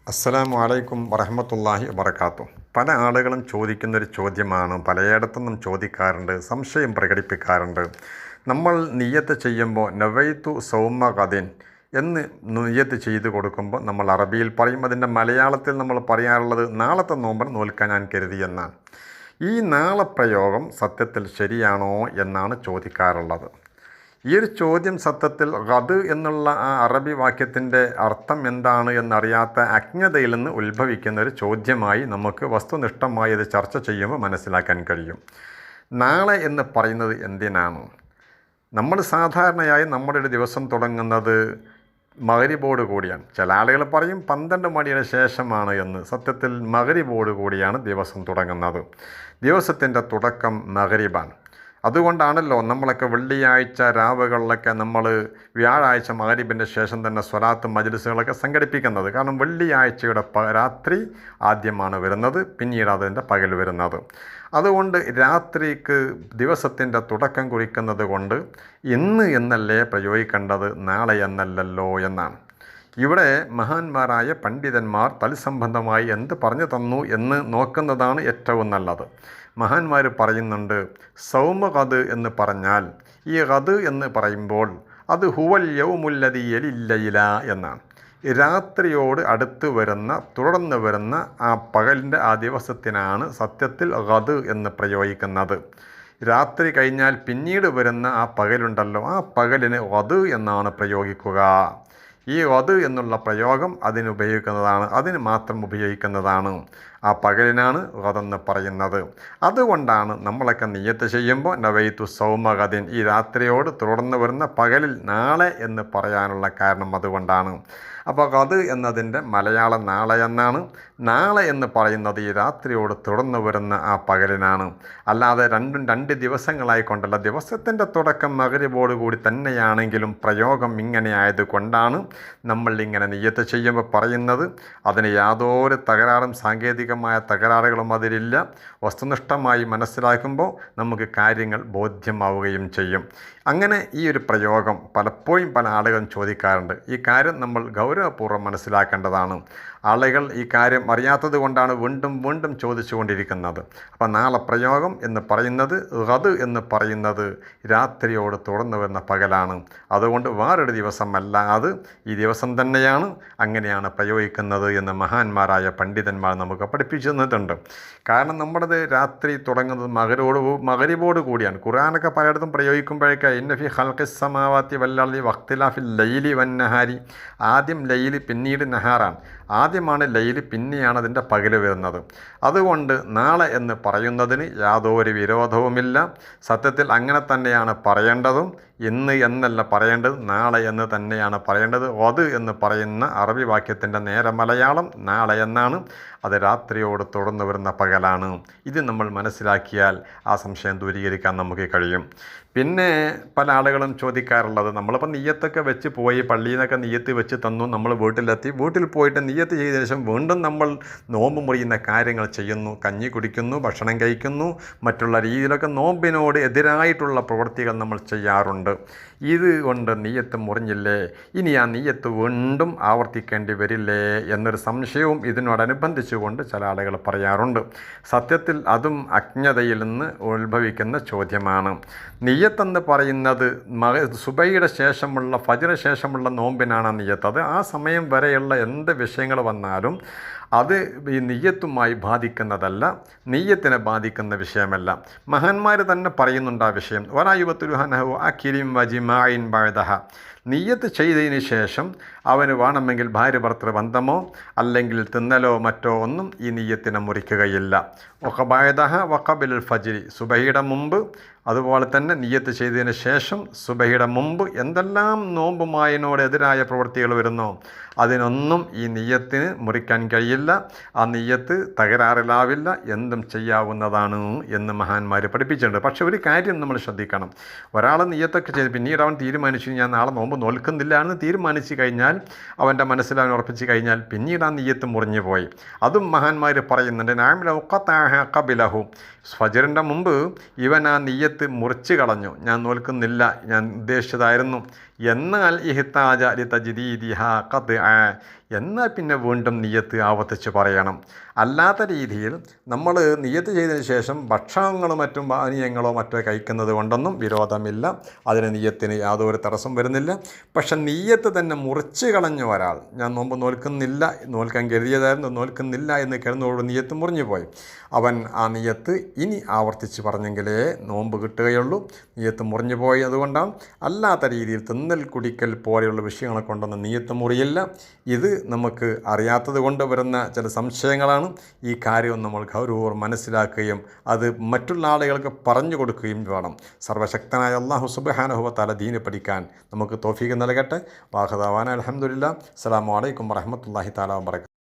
അസ്സലാമു അലൈക്കും വറഹ്മത്തുള്ളാഹി വബറകാതുഹു. പല ആളുകളും ചോദിക്കുന്നൊരു ചോദ്യമാണ്, പലയിടത്തുനിന്നും ചോദിക്കാറുണ്ട്, സംശയം പ്രകടിപ്പിക്കാറുണ്ട്. നമ്മൾ നിയ്യത്ത് ചെയ്യുമ്പോൾ നവൈതു സൗമ ഗദിൻ എന്ന് നിയ്യത്ത് ചെയ്ത് കൊടുക്കുമ്പോൾ നമ്മൾ അറബിയിൽ പറയും, അതിൻ്റെ മലയാളത്തിൽ നമ്മൾ പറയാറുള്ളത് നാളത്തെ നോമ്പ് നോൽക്കാൻ ഞാൻ കരുതി എന്നാണ്. ഈ നാളെ പ്രയോഗം സത്യത്തിൽ ശരിയാണോ എന്നാണ് ചോദിക്കാറുള്ളത്. ഈ ഒരു ചോദ്യം സത്യത്തിൽ ഗദ് എന്നുള്ള ആ അറബി വാക്യത്തിൻ്റെ അർത്ഥം എന്താണ് എന്നറിയാത്ത അജ്ഞതയിൽ നിന്ന് ഉത്ഭവിക്കുന്ന ഒരു ചോദ്യമായി നമുക്ക് വസ്തുനിഷ്ഠമായി ഇത് ചർച്ച ചെയ്യുമ്പോൾ മനസ്സിലാക്കാൻ കഴിയും. നാളെ എന്ന് പറയുന്നത് എന്തിനാണ്? നമ്മൾ സാധാരണയായി നമ്മുടെ ഒരു ദിവസം തുടങ്ങുന്നത് മഗ്‌രിബോട് കൂടിയാണ്. ചില ആളുകൾ പറയും 12 മണിയുടെ ശേഷമാണ് എന്ന്. സത്യത്തിൽ മഗ്‌രിബോട് കൂടിയാണ് ദിവസം തുടങ്ങുന്നത്. ദിവസത്തിൻ്റെ തുടക്കം മഗ്‌രിബാണ്. അതുകൊണ്ടാണല്ലോ നമ്മളൊക്കെ വെള്ളിയാഴ്ച രാവുകളിലൊക്കെ നമ്മൾ വ്യാഴാഴ്ച മഗ്‌രിബിൻ്റെ ശേഷം തന്നെ സ്വലാത്ത് മജ്‌ലിസുകളൊക്കെ സംഘടിപ്പിക്കുന്നത്. കാരണം വെള്ളിയാഴ്ചയുടെ രാത്രി ആദ്യമാണ് വരുന്നത്, പിന്നീട് അതിൻ്റെ പകൽ വരുന്നത്. അതുകൊണ്ട് രാത്രിക്ക് ദിവസത്തിൻ്റെ തുടക്കം കുറിക്കുന്നത് കൊണ്ട് ഇന്ന് എന്നല്ലേ പ്രയോഗിക്കേണ്ടത്, നാളെ എന്നല്ലല്ലോ എന്നാണ്. ഇവിടെ മഹാന്മാരായ പണ്ഡിതന്മാർ തത്സംബന്ധമായി എന്ത് പറഞ്ഞു തന്നു എന്ന് നോക്കുന്നതാണ് ഏറ്റവും നല്ലത്. മഹാന്മാർ പറയുന്നുണ്ട്, സൗമ ഗദ് എന്ന് പറഞ്ഞാൽ, ഈ ഗദ് എന്ന് പറയുമ്പോൾ അത് ഹുവൽ യൗമുല്ലദി യലില്ലൈല എന്നാണ്. രാത്രിയോട് അടുത്ത് വരുന്ന, തുടർന്ന് വരുന്ന ആ പകലിൻ്റെ ആ ദിവസത്തിനാണ് സത്യത്തിൽ ഗദ് എന്ന് പ്രയോഗിക്കുന്നത്. രാത്രി കഴിഞ്ഞാൽ പിന്നീട് വരുന്ന ആ പകലുണ്ടല്ലോ, ആ പകലിന് ഗദ് എന്നാണ് പ്രയോഗിക്കുക. ഈ ഗദ് എന്നുള്ള പ്രയോഗം അതിനുപയോഗിക്കുന്നതാണ്, അതിന് മാത്രം ഉപയോഗിക്കുന്നതാണ്. ആ പകലിനാണ് ഗദെന്ന് പറയുന്നത്. അതുകൊണ്ടാണ് നമ്മളൊക്കെ നിയ്യത്ത് ചെയ്യുമ്പോൾ നവൈതു സൗമ ഗദിൻ, ഈ രാത്രിയോട് തുടർന്ന് വരുന്ന പകലിൽ നാളെ എന്ന് പറയാനുള്ള കാരണം അതുകൊണ്ടാണ്. അപ്പോൾ ഗദ് എന്നതിൻ്റെ മലയാളം നാളെ എന്നാണ്. നാളെ എന്ന് പറയുന്നത് ഈ രാത്രിയോട് തുടർന്ന് വരുന്ന ആ പകലിനാണ്. അല്ലാതെ രണ്ട് ദിവസങ്ങളായിക്കൊണ്ടല്ല. ദിവസത്തിൻ്റെ തുടക്കം മഗ്‌രിബോട് കൂടി തന്നെയാണെങ്കിലും പ്രയോഗം ഇങ്ങനെ ആയതുകൊണ്ടാണ് നമ്മളിങ്ങനെ നിയ്യത്ത് ചെയ്യുമ്പോൾ പറയുന്നത്. അതിന് യാതൊരു തകരാറും, സാങ്കേതികമായ തകരാറുകളും അതിലില്ല. വസ്തുനിഷ്ഠമായി മനസ്സിലാക്കുമ്പോൾ നമുക്ക് കാര്യങ്ങൾ ബോധ്യമാവുകയും ചെയ്യും. അങ്ങനെ ഈ ഒരു പ്രയോഗം പലപ്പോഴും പല ആളുകളും ചോദിക്കാറുണ്ട്. ഈ കാര്യം നമ്മൾ ഗൗരവപൂർവ്വം മനസ്സിലാക്കേണ്ടതാണ്. ആളുകൾ ഈ കാര്യം അറിയാത്തത് കൊണ്ടാണ് വീണ്ടും വീണ്ടും ചോദിച്ചുകൊണ്ടിരിക്കുന്നത്. അപ്പോൾ നാളെ പ്രയോഗം എന്ന് പറയുന്നത്, ഗദ് എന്ന് പറയുന്നത് രാത്രിയോട് തുടർന്ന് വരുന്ന പകലാണ്. അതുകൊണ്ട് വേറൊരു ദിവസമല്ല, അത് ഈ ദിവസം തന്നെയാണ്, അങ്ങനെയാണ് പ്രയോഗിക്കുന്നത് എന്ന് മഹാന്മാരായ പണ്ഡിതന്മാർ നമുക്ക് പഠിപ്പിച്ചു തന്നിട്ടുണ്ട്. കാരണം നമ്മുടേത് രാത്രി തുടങ്ങുന്നത് മഗ്‌രിബോട് കൂടിയാണ്. ഖുർആനൊക്കെ പലയിടത്തും പ്രയോഗിക്കുമ്പോഴേക്ക് ഇന്ന ഫി ഖൽഖിസ് സമാവാതി വൽ അർളി വഖ്തിലാഫിൽ ലൈലി വൻ നഹാരി, ആദ്യം ലൈലി പിന്നീട് നഹാറാണ്. ആദ്യമാണ് ലൈലി, പിന്നെയാണ് അതിൻ്റെ പകൽ വരുന്നത്. അതുകൊണ്ട് നാളെ എന്ന് പറയുന്നതിന് യാതൊരു വിരോധവുമില്ല. സത്യത്തിൽ അങ്ങനെ തന്നെയാണ് പറയേണ്ടതും. ഇന്ന് എന്നല്ല പറയേണ്ടത്, നാളെ എന്ന് തന്നെയാണ് പറയേണ്ടത്. ഗദ് എന്ന് പറയുന്ന അറബി വാക്യത്തിൻ്റെ നേരെ മലയാളം നാളെ എന്നാണ്. അത് രാത്രിയോട് തുടർന്ന് വരുന്ന പകലാണ്. ഇത് നമ്മൾ മനസ്സിലാക്കിയാൽ ആ സംശയം ദൂരീകരിക്കാൻ നമുക്ക് കഴിയും. പിന്നെ പല ആളുകളും ചോദിക്കാറുള്ളത്, നമ്മളിപ്പോൾ നിയ്യത്തൊക്കെ വെച്ച് പോയി, പള്ളിയിൽ നിന്നൊക്കെ നിയ്യത്ത് വെച്ച് തന്നു, നമ്മൾ വീട്ടിലെത്തി, വീട്ടിൽ പോയിട്ട് നിയ്യത്ത് ചെയ്ത ശേഷം വീണ്ടും നമ്മൾ നോമ്പ് മുറിയുന്ന കാര്യങ്ങൾ ചെയ്യുന്നു, കഞ്ഞി കുടിക്കുന്നു, ഭക്ഷണം കഴിക്കുന്നു, മറ്റുള്ള രീതിയിലൊക്കെ നോമ്പിനോട് എതിരായിട്ടുള്ള പ്രവൃത്തികൾ നമ്മൾ ചെയ്യാറുണ്ട്. ഇത് കൊണ്ട് നിയ്യത്ത് മുറിഞ്ഞില്ലേ, ഇനി ആ നിയ്യത്ത് വീണ്ടും ആവർത്തിക്കേണ്ടി വരില്ലേ എന്നൊരു സംശയവും ഇതിനോടനുബന്ധിച്ചുകൊണ്ട് ചില ആളുകൾ പറയാറുണ്ട്. സത്യത്തിൽ അതും അജ്ഞതയിൽ നിന്ന് ഉത്ഭവിക്കുന്ന ചോദ്യമാണ്. നിയ്യത്തെന്ന് പറയുന്നത് സുബഹിയുടെ ശേഷമുള്ള, ഫജ്റിന് ശേഷമുള്ള നോമ്പിനാണ് നിയ്യത്ത്. അത് ആ സമയം വരെയുള്ള എന്ത് വിഷയങ്ങൾ വന്നാലും അത് ഈ നിയ്യത്തുമായി ബാധിക്കുന്നതല്ല, നിയ്യത്തിനെ ബാധിക്കുന്ന വിഷയമല്ല. മഹാന്മാർ തന്നെ പറയുന്നുണ്ട് ആ വിഷയം. വലായുബത്തുലുഹനഹു അക്കിരിം വജിമായിൻ ബഅദഹ, നിയ്യത്ത് ചെയ്തതിന് ശേഷം അവന് വേണമെങ്കിൽ ഭാര്യ ഭർത്തൃ ബന്ധമോ അല്ലെങ്കിൽ തിന്നലോ മറ്റോ ഒന്നും ഈ നിയ്യത്തിനെ മുറിക്കുകയില്ല. വഖബഅദഹ വഖബിലുൽ ഫജ്രി, സുബഹിയുടെ മുമ്പ്, അതുപോലെ തന്നെ നിയ്യത്ത് ചെയ്തതിന് ശേഷം സുബഹിയുടെ മുമ്പ് എന്തെല്ലാം നോമ്പുമായതിനോട് എതിരായ പ്രവൃത്തികൾ വരുന്നോ അതിനൊന്നും ഈ നിയ്യത്തിന് മുറിക്കാൻ കഴിയില്ല. ആ നിയ്യത്ത് തകരാറിലാവില്ല, എന്തും ചെയ്യാവുന്നതാണ് എന്ന് മഹാന്മാർ പഠിപ്പിച്ചിട്ടുണ്ട്. പക്ഷെ ഒരു കാര്യം നമ്മൾ ശ്രദ്ധിക്കണം. ഒരാൾ നിയ്യത്തൊക്കെ ചെയ്ത് പിന്നീട് അവൻ തീരുമാനിച്ചു ഞാൻ നാളെ നോമ്പ് നോൽക്കുന്നില്ല എന്ന് തീരുമാനിച്ചു കഴിഞ്ഞാൽ, അവൻ്റെ മനസ്സിൽ അവൻ ഉറപ്പിച്ച് കഴിഞ്ഞാൽ പിന്നീട് ആ നിയ്യത്ത് മുറിഞ്ഞു പോയി. അതും മഹാന്മാർ പറയുന്നുണ്ട്. ഖബിലഹു, ഫജ്റിൻ്റെ മുമ്പ് ഇവൻ ആ നിയ്യത്ത് മുറിച്ച് കളഞ്ഞു, ഞാൻ നോൽക്കുന്നില്ല, ഞാൻ ഉദ്ദേശിച്ചതായിരുന്നു എന്നാൽ ഇഹ്താജ ലി തജ്ദീദിഹ ഖത്അ, എന്നാൽ പിന്നെ വീണ്ടും നിയ്യത്ത് ആവർത്തിച്ച് പറയണം. അല്ലാത്ത രീതിയിൽ നമ്മൾ നിയ്യത്ത് ചെയ്തതിന് ശേഷം ഭക്ഷണങ്ങളും മറ്റും പാനീയങ്ങളോ മറ്റോ കഴിക്കുന്നത് കൊണ്ടൊന്നും വിരോധമില്ല, അതിന് നിയ്യത്തിന് യാതൊരു തടസ്സം വരുന്നില്ല. പക്ഷെ നിയ്യത്ത് തന്നെ മുറിച്ച് കളഞ്ഞ ഒരാൾ, ഞാൻ നോമ്പ് നോൽക്കുന്നില്ല, നോൽക്കാൻ കരുതിയതായിരുന്നു നോൽക്കുന്നില്ല എന്ന് കരുതോട് നിയ്യത്ത് മുറിഞ്ഞു പോയി, അവൻ ആ നിയ്യത്ത് ഇനി ആവർത്തിച്ച് പറഞ്ഞെങ്കിലേ നോമ്പ് കിട്ടുകയുള്ളൂ. നിയ്യത്ത് മുറിഞ്ഞു പോയി അതുകൊണ്ടാണ്. അല്ലാത്ത രീതിയിൽ തിന്നൽ കുടിക്കൽ പോലെയുള്ള വിഷയങ്ങളെ കൊണ്ടൊന്നും നിയ്യത്ത് മുറിയില്ല. ഇത് നമുക്ക് അറിയാത്തത് കൊണ്ട് വരുന്ന ചില സംശയങ്ങളാണ്. ഈ കാര്യം നമ്മൾ ഗൗരവപൂർവ്വം മനസ്സിലാക്കുകയും അത് മറ്റുള്ള ആളുകൾക്ക് പറഞ്ഞു കൊടുക്കുകയും വേണം. സർവശക്തനായ അല്ലാഹു സുബ്ഹാനഹു വ തആല ദീന് പഠിക്കാൻ നമുക്ക് തൗഫീഖ് നൽകട്ടെ. വാഖദാവാന അൽഹംദുലില്ലാഹ്. അസ്സലാമു അലൈക്കും വറഹ്മത്തുള്ളാഹി തആല വബറകാതുഹു.